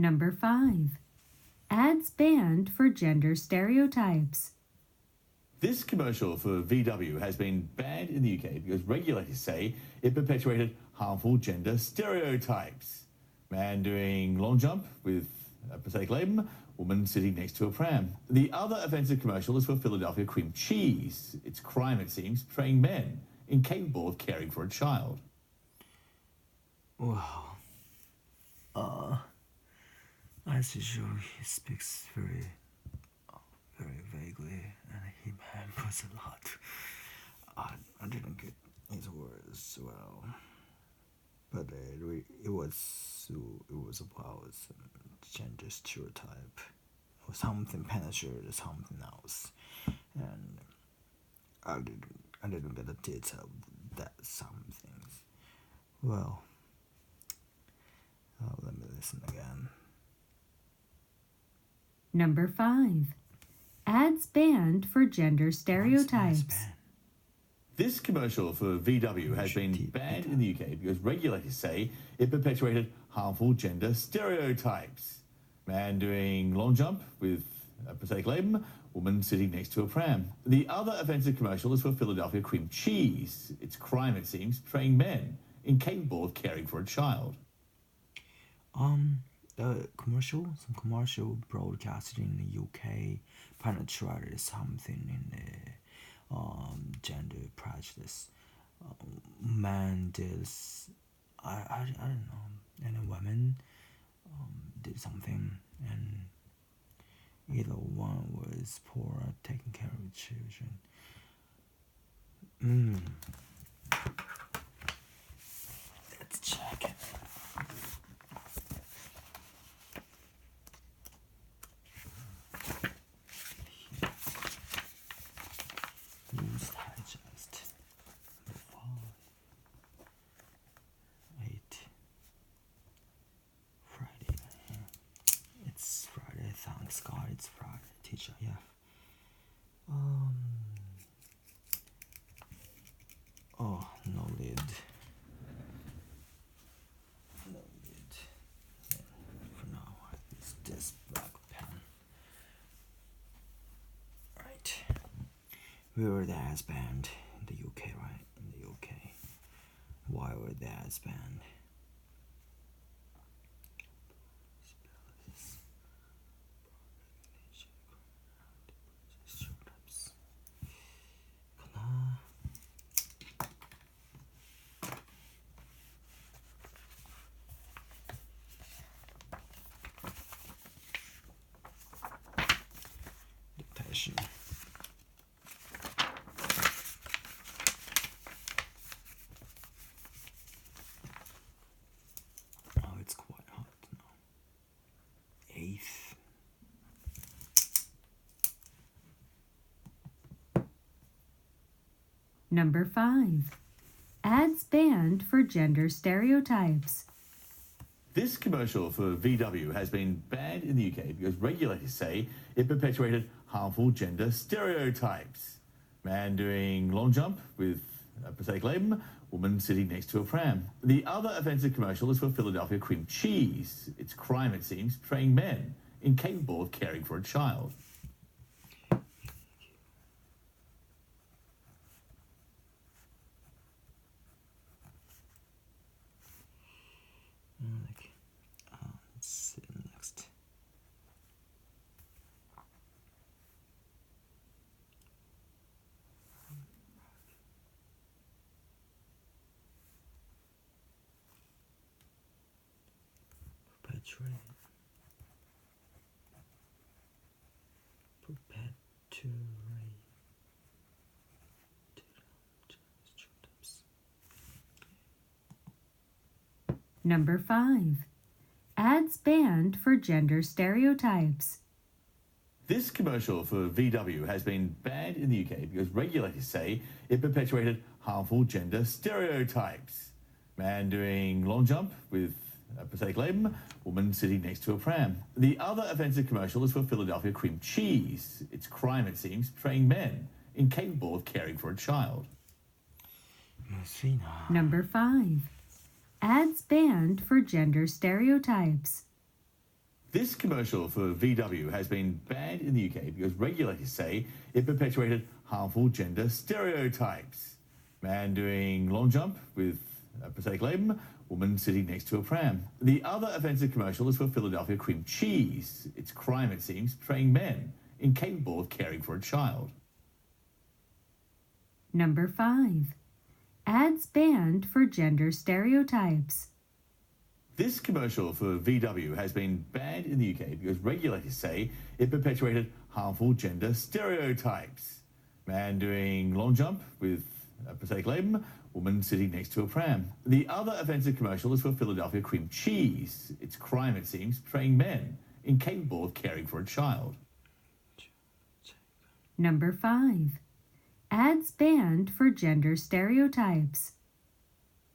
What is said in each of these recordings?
Number 5. Ads banned for gender stereotypes. This commercial for VW has been banned in the UK because regulators say it perpetuated harmful gender stereotypes. Man doing long jump with a prosthetic limb, woman sitting next to a pram. The other offensive commercial is for Philadelphia cream cheese. It's crime, it seems, portraying men incapable of caring for a child. Wow. As usual, he speaks very vaguely, and he hammers a lot. I didn't get his words well, but it was about gender stereotype or something penetrated something else, and I didn't get the detail of that some things. Well, let me listen again. Number 5. Ads banned for gender stereotypes. This commercial for VW has been banned in the UK because regulators say it perpetuated harmful gender stereotypes. Man doing long jump with a prosthetic limb, woman sitting next to a pram. The other offensive commercial is for Philadelphia cream cheese. It's crime, it seems, portraying men incapable of caring for a child. Some commercial broadcasted in the UK penetrated something in the gender prejudice. Man did, I don't know, and a woman did something, and either one was poor at taking care of children. Let's check it. News Digest. 8. Friday. It's Friday. Thanks God it's Friday. Teacher, yeah. Oh, no lid. No lid. Yeah, for now, it's this black pen. Right. We were the ads banned in the UK, right? In the UK. Why were the ads banned? Dictation. Oh, it's quite hot now. 8th. Number 5. Ads banned for gender stereotypes. This commercial for VW has been banned in the UK because regulators say it perpetuated harmful gender stereotypes. Man doing long jump with a prosthetic limb, woman sitting next to a pram. The other offensive commercial is for Philadelphia cream cheese. It's crime, it seems, portraying men incapable of caring for a child. Let's see next. Perpetuate. Number 5. Ads banned for gender stereotypes. This commercial for VW has been banned in the UK because regulators say it perpetuated harmful gender stereotypes. Man doing long jump with a prosthetic limb, woman sitting next to a pram. The other offensive commercial is for Philadelphia cream cheese. It's crime, it seems, portraying men incapable of caring for a child. Number 5. Ads banned for gender stereotypes. This commercial for VW has been banned in the UK because regulators say it perpetuated harmful gender stereotypes. Man doing long jump with a prosthetic limb, woman sitting next to a pram. The other offensive commercial is for Philadelphia cream cheese. It's crime, it seems, portraying men incapable of caring for a child. Number 5. Ads banned for gender stereotypes. This commercial for VW has been banned in the UK because regulators say it perpetuated harmful gender stereotypes. Man doing long jump with a prosthetic limb, woman sitting next to a pram. The other offensive commercial is for Philadelphia cream cheese. It's crime, it seems, portraying men incapable of caring for a child. Number 5. Ads banned for gender stereotypes.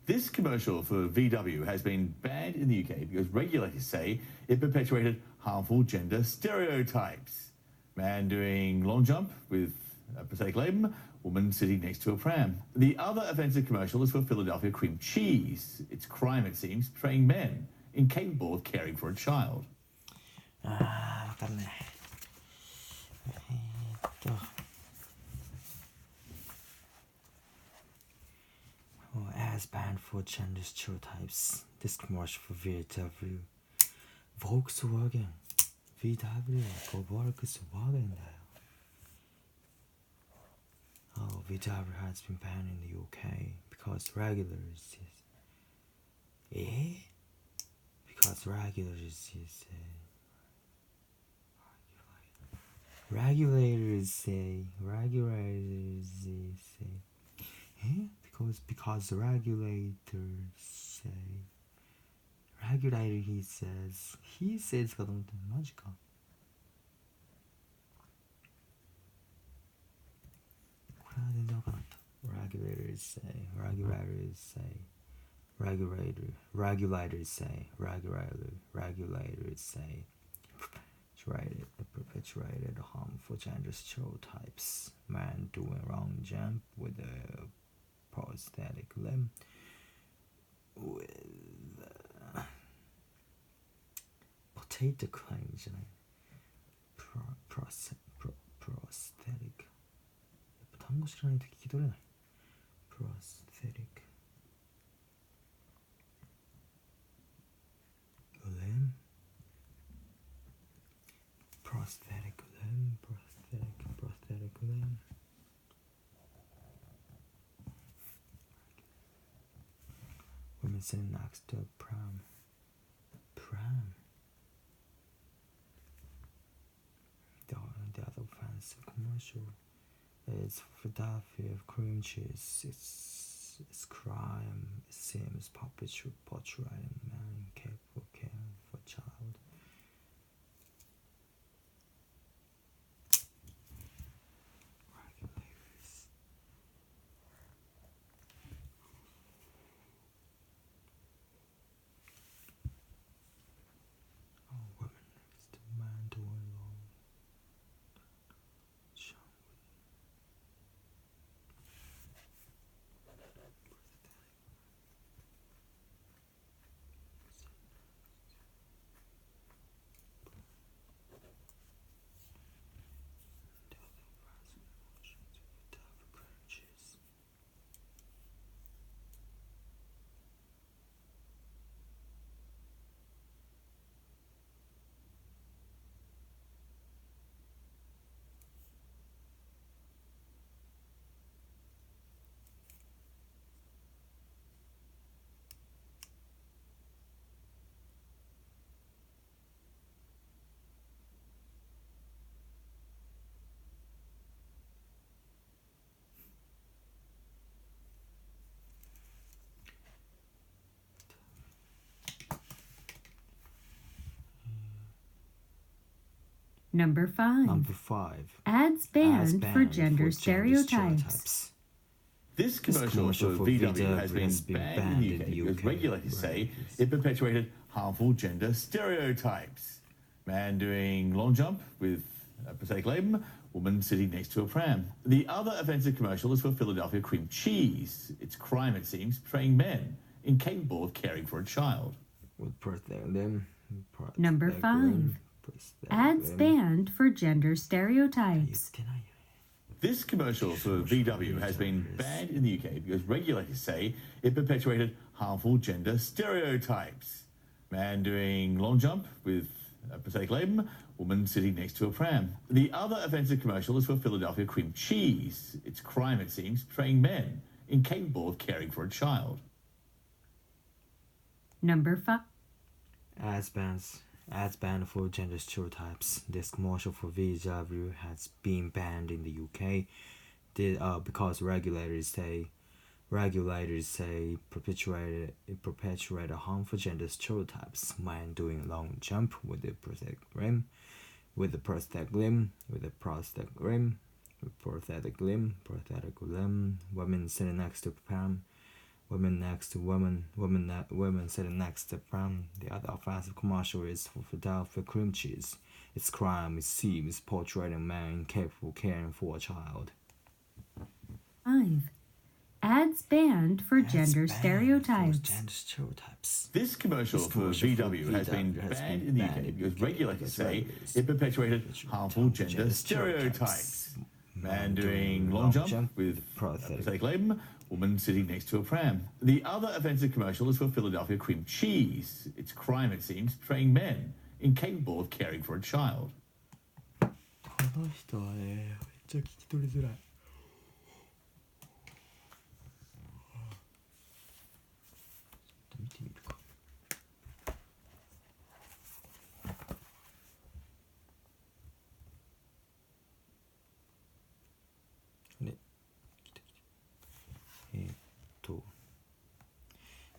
This commercial for VW has been banned in the UK because regulators say it perpetuated harmful gender stereotypes. Man doing long jump with a prosthetic limb, woman sitting next to a pram. The other offensive commercial is for Philadelphia cream cheese. It's crime, it seems, portraying men incapable of caring for a child. わかんない。As banned for gender stereotypes. This commercial for VW. Volkswagen. VW はVolkswagenだよ。Oh, VW has been banned in the UK because regulars is... Because regulars is... Regulators say... Because the regulators say... Regulator he says かと思ったマジか。これは全然わからなかった。Regulators say perpetuated harmful gender stereotypes. Man doing long jump with a prosthetic limb with potato claim じゃない。prosthetic やっぱ単語知らないと聞き取れない。prosthetic limb prosthetic limb women sitting next to a pram the other fancy commercial is Philadelphia cream cheese. It's crime. It seems portraying man capable of caring for a child. Regulators. Oh, women next to man doing long. Number 5. Ads banned for gender stereotypes. This commercial for VW has been banned in the UK because regulators say it perpetuated harmful gender stereotypes. Man doing long jump with a prosthetic limb, woman sitting next to a pram. The other offensive commercial is for Philadelphia cream cheese. It's crime, it seems, portraying men incapable of caring for a child. With prosthetic limb, Number 5. Ads banned for gender stereotypes. This commercial for VW has been banned in the UK because regulators say it perpetuated harmful gender stereotypes. Man doing long jump with a prosthetic limb, woman sitting next to a pram. The other offensive commercial is for Philadelphia cream cheese. It's crime, it seems, portraying men incapable of caring for a child. Number 5. Ads banned for gender stereotypes. This commercial for VW has been banned in the UK because regulators say perpetuate harmful gender stereotypes. Man doing long jump with a prosthetic limb, women sitting next to pram, women sitting next to pram. The other offensive commercial is for Philadelphia cream cheese. It's crime, it seems, portraying a man incapable of caring for a child. 5. Ads banned for gender stereotypes. This commercial for VW has been banned in the UK because regulators say it perpetuated harmful gender stereotypes. Man doing long jump with a prosthetic limb, woman sitting next to a pram. The other offensive commercial is for Philadelphia cream cheese. It's crime, it seems, portraying men incapable of caring for a child. この人はね、めっちゃ聞き取りづらい。見てみるか。ね、来た。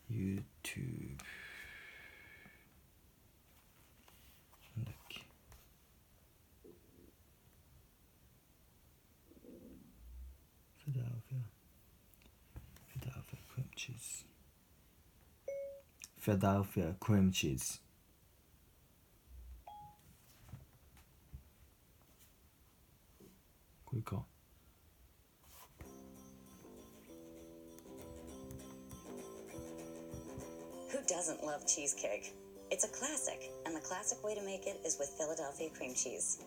YouTube なんだっけ。Philadelphia cream cheese. これか。Who doesn't love cheesecake? It's a classic, and the classic way to make it is with Philadelphia cream cheese.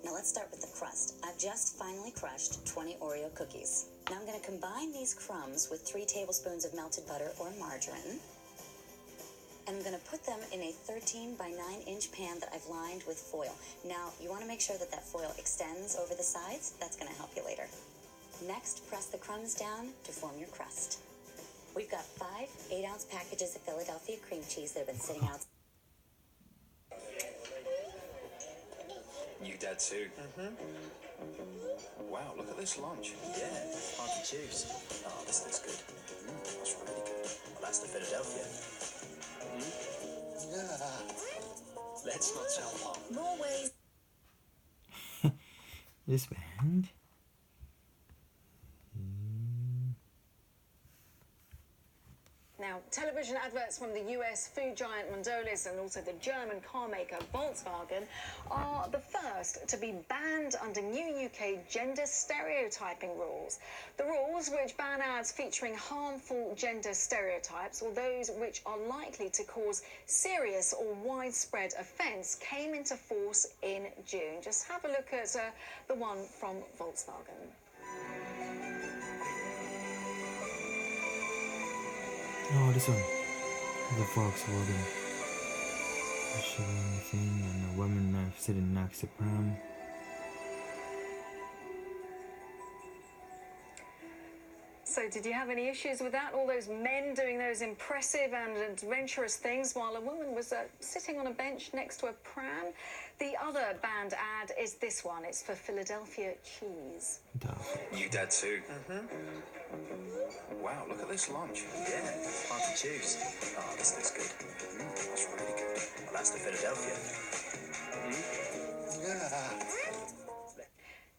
Now let's start with the crust. I've just finely crushed 20 Oreo cookies. Now I'm going to combine these crumbs with 3 tablespoons of melted butter or margarine. And I'm going to put them in a 13 by 9-inch pan that I've lined with foil. Now, you want to make sure that that foil extends over the sides. That's going to help you later. Next, press the crumbs down to form your crust. We've got 5 8-ounce packages of Philadelphia cream cheese that have been sitting out. You dad too? Mm-hmm. Wow, look at this lunch. Yeah, hard to choose. Oh, this looks good. That's really good. Well, that's the Philadelphia. Let's not sell apart. More ways. This band. Now, television adverts from the US food giant Mondelez and also the German car maker Volkswagen are the first to be banned under new UK gender stereotyping rules. The rules, which ban ads featuring harmful gender stereotypes or those which are likely to cause serious or widespread offence, came into force in June. Just have a look at the one from Volkswagen. Oh, this one. The Volkswagen. Shooting the thing and a woman sitting next to pram. So did you have any issues with that? All those men doing those impressive and adventurous things while a woman was sitting on a bench next to a pram? The other banned ad is this one. It's for Philadelphia cheese. You dad too? Mm-hmm. Wow, look at this lunch. Yeah, hard to choose. Oh, this looks good. That's really good. Well, that's the Philadelphia.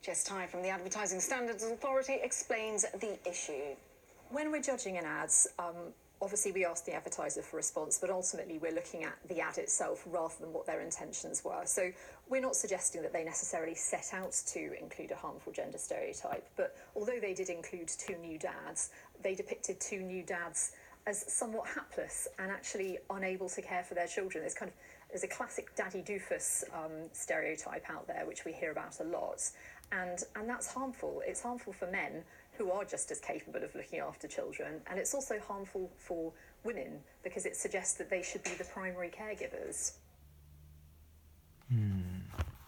Jess Ty from the Advertising Standards Authority explains the issue. When we're judging an ads, obviously we ask the advertiser for response, but ultimately we're looking at the ad itself rather than what their intentions were. So we're not suggesting that they necessarily set out to include a harmful gender stereotype, but although they did include 2 nude ads, they depicted 2 nude ads as somewhat hapless and actually unable to care for their children. There's a classic daddy doofus stereotype out there, which we hear about a lot, and that's harmful. It's harmful for men who are just as capable of looking after children, and it's also harmful for women because it suggests that they should be the primary caregivers.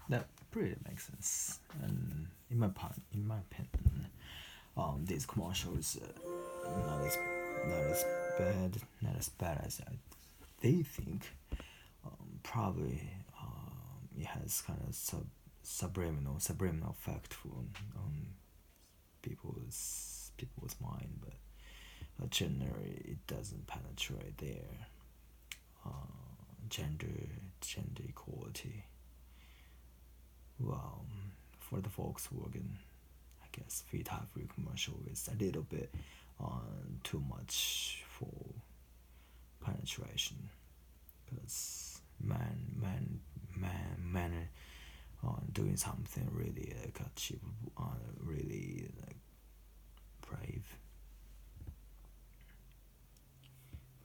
That pretty makes sense. And in my opinion, these commercials not as bad as they think. Probably it has kind of subliminal effect on people's mind, but generally it doesn't penetrate their gender equality. Well, for the Volkswagen, I guess free commercial is a little bit too much for penetration, because man doing something really achievable, really brave.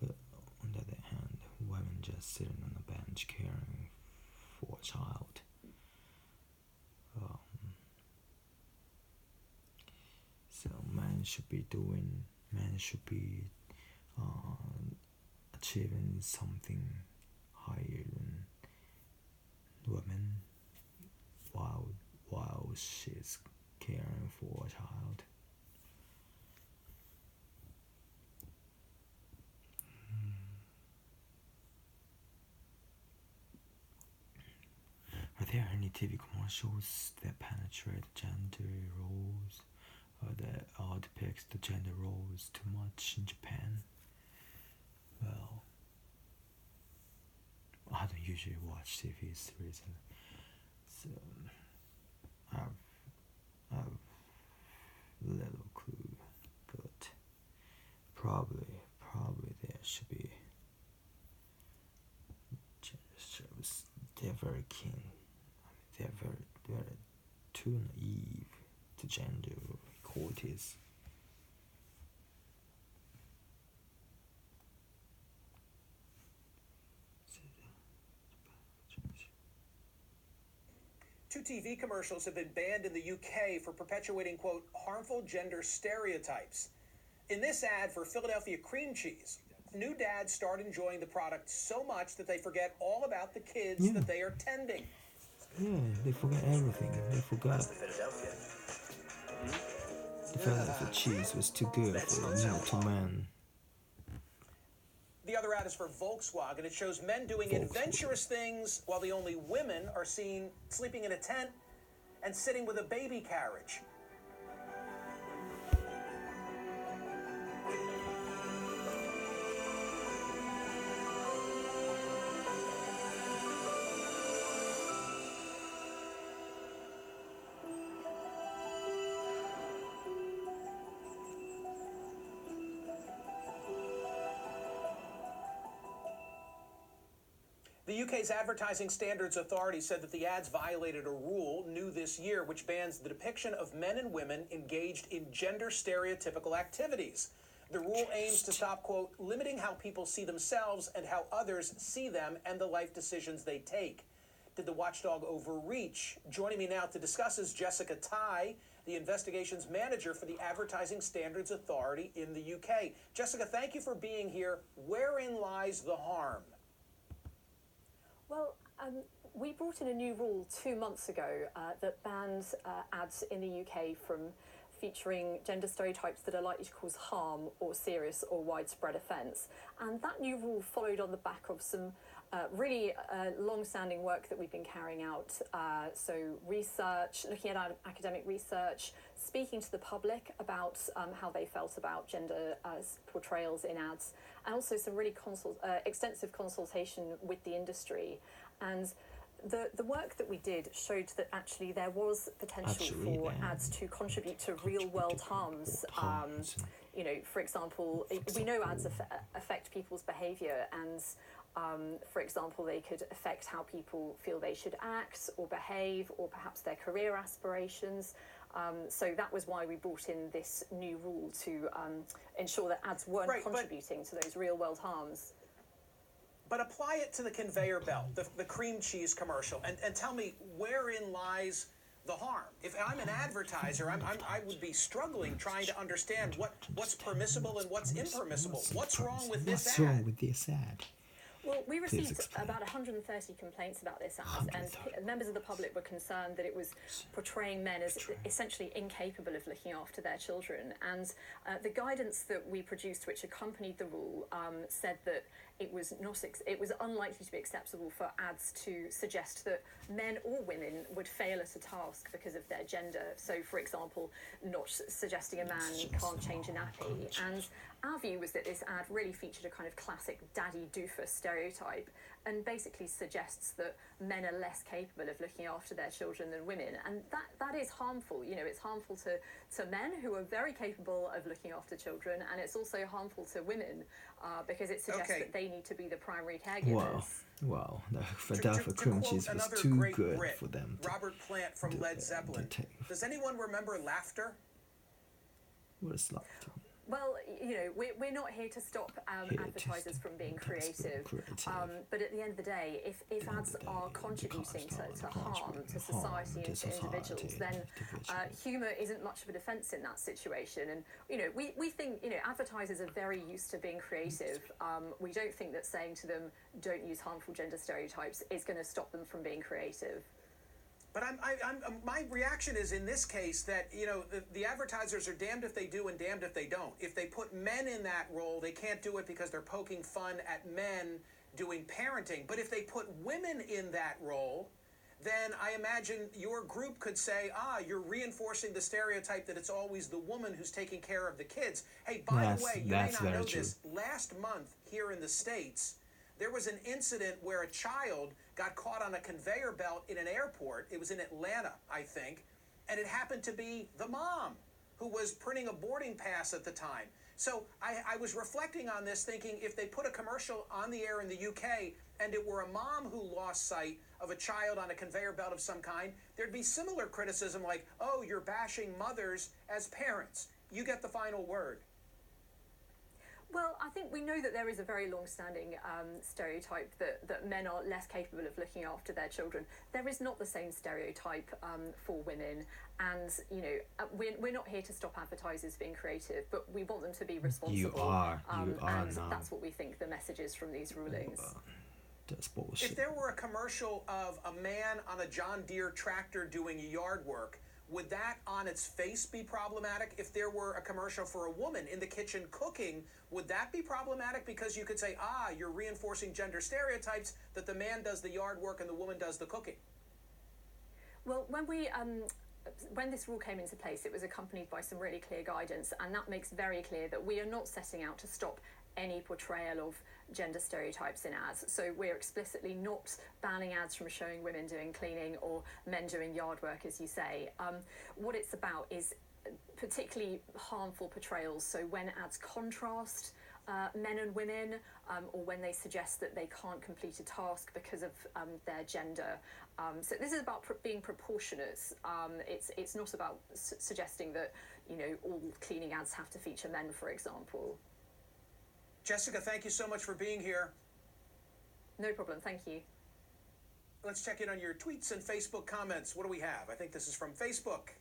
But on the other hand, women just sitting on a bench caring for a child. So man should be achieving something higher than women while she's caring for a child. Are there any TV commercials that penetrate gender roles or that depicts the gender roles too much in Japan? Well, I don't usually watch TV series, so I've little clue, but probably there should be gender shows. They're very keen. They're very too naive to gender equalities. Two TV commercials have been banned in the UK for perpetuating, quote, harmful gender stereotypes. In this ad for Philadelphia cream cheese, new dads start enjoying the product so much that they forget all about the kids that they are tending. Yeah, they forget everything. They forgot the Philadelphia cheese was too good for two men. The other ad is for Volkswagen. It shows men doing adventurous things while the only women are seen sleeping in a tent and sitting with a baby carriage. The UK's Advertising Standards Authority said that the ads violated a rule new this year which bans the depiction of men and women engaged in gender stereotypical activities. The rule aims to stop, quote, limiting how people see themselves and how others see them and the life decisions they take. Did the watchdog overreach? Joining me now to discuss is Jessica Tai, the investigations manager for the Advertising Standards Authority in the UK. Jessica, thank you for being here. Wherein lies the harm? Well, we brought in a new rule 2 months ago that bans ads in the UK from featuring gender stereotypes that are likely to cause harm or serious or widespread offence. And that new rule followed on the back of some really long-standing work that we've been carrying out. So research, looking at academic research, speaking to the public about how they felt about gender portrayals in ads, and also some really extensive consultation with the industry. And the work that we did showed that actually there was potential for ads to contribute to real-world harms. You know, for example, we know ads affect people's behaviour, and for example, they could affect how people feel they should act or behave, or perhaps their career aspirations. So that was why we brought in this new rule to ensure that ads weren't contributing to those real-world harms. But apply it to the conveyor belt, the cream cheese commercial, and tell me wherein lies the harm. If I'm an advertiser, I would be struggling trying to understand what's permissible and what's impermissible. What's wrong with this ad? What's wrong with this ad? Well, we received about 130 complaints about this ad, and members of the public were concerned that it was portraying men as essentially incapable of looking after their children. And the guidance that we produced, which accompanied the rule, said that it was unlikely to be acceptable for ads to suggest that men or women would fail at a task because of their gender. So, for example, not suggesting a man can't change a nappy. And our view was that this ad really featured a kind of classic daddy doofus stereotype and basically suggests that men are less capable of looking after their children than women. And that is harmful. You know, it's harmful to men who are very capable of looking after children, and it's also harmful to women because it suggests that they need to be the primary caregivers. Wow, the Philadelphia cream cheese was too good for them. Robert Plant from Led Zeppelin. Does anyone remember laughter? What is laughter? Well, you know, we're not here to stop advertisers from being creative, but at the end of the day, if ads are contributing to harm to society and to individuals, then humour isn't much of a defence in that situation. And, you know, we think, you know, advertisers are very used to being creative. We don't think that saying to them, don't use harmful gender stereotypes, is going to stop them from being creative. But my reaction is in this case that, you know, the advertisers are damned if they do and damned if they don't. If they put men in that role, they can't do it because they're poking fun at men doing parenting. But if they put women in that role, then I imagine your group could say, you're reinforcing the stereotype that it's always the woman who's taking care of the kids. Hey, by the way, you may not know this. Last month here in the States, there was an incident where a child got caught on a conveyor belt in an airport. It was in Atlanta, I think, and it happened to be the mom who was printing a boarding pass at the time. So I was reflecting on this, thinking if they put a commercial on the air in the UK and it were a mom who lost sight of a child on a conveyor belt of some kind, there'd be similar criticism like, oh, you're bashing mothers as parents. You get the final word. Well, I think we know that there is a very long-standing stereotype that men are less capable of looking after their children. There is not the same stereotype for women, and you know we're not here to stop advertisers being creative, but we want them to be responsible. You are and now. That's what we think the message is from these rulings. That's bullshit. If there were a commercial of a man on a John Deere tractor doing yard work, would that on its face be problematic? If there were a commercial for a woman in the kitchen cooking, would that be problematic? Because you could say, you're reinforcing gender stereotypes that the man does the yard work and the woman does the cooking. Well, when this rule came into place, it was accompanied by some really clear guidance, and that makes very clear that we are not setting out to stop any portrayal of gender stereotypes in ads. So we're explicitly not banning ads from showing women doing cleaning or men doing yard work, as you say. What it's about is particularly harmful portrayals. So when ads contrast men and women, or when they suggest that they can't complete a task because of their gender. So this is about being proportionate. It's not about suggesting that, you know, all cleaning ads have to feature men, for example. Jessica, thank you so much for being here. No problem, thank you. Let's check in on your tweets and Facebook comments. What do we have? I think this is from Facebook.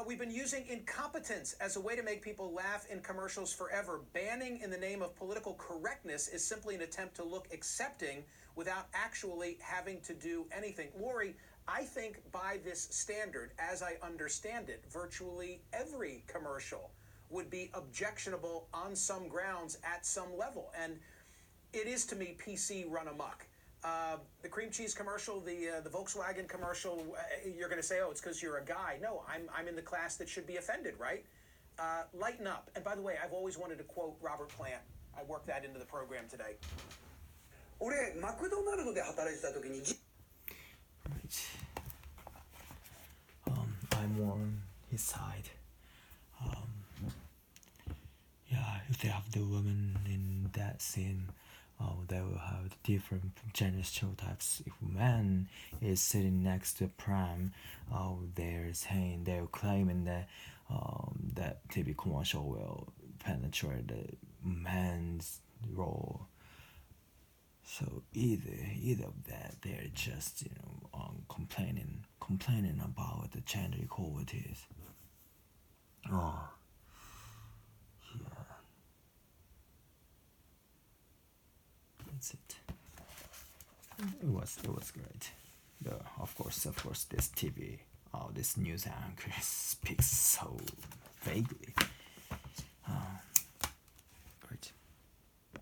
We've been using incompetence as a way to make people laugh in commercials forever. Banning in the name of political correctness is simply an attempt to look accepting without actually having to do anything. Lori, I think by this standard, as I understand it, virtually every commercial would be objectionable on some grounds at some level. And it is, to me, PC run amok. The cream cheese commercial, the Volkswagen commercial, you're going to say, oh, it's because you're a guy. No, I'm in the class that should be offended, right? Lighten up. And by the way, I've always wanted to quote Robert Plant. I worked that into the program today. I'm on his side. Yeah, if they have the woman in that scene, they will have different gender stereotypes. If a man is sitting next to a pram, they're claiming that that TV commercial will penetrate the man's role. So either of that, they're just complaining about the gender equalities. Oh, yeah. That's it. It was great. Of course, this TV, this news anchor speaks so vaguely.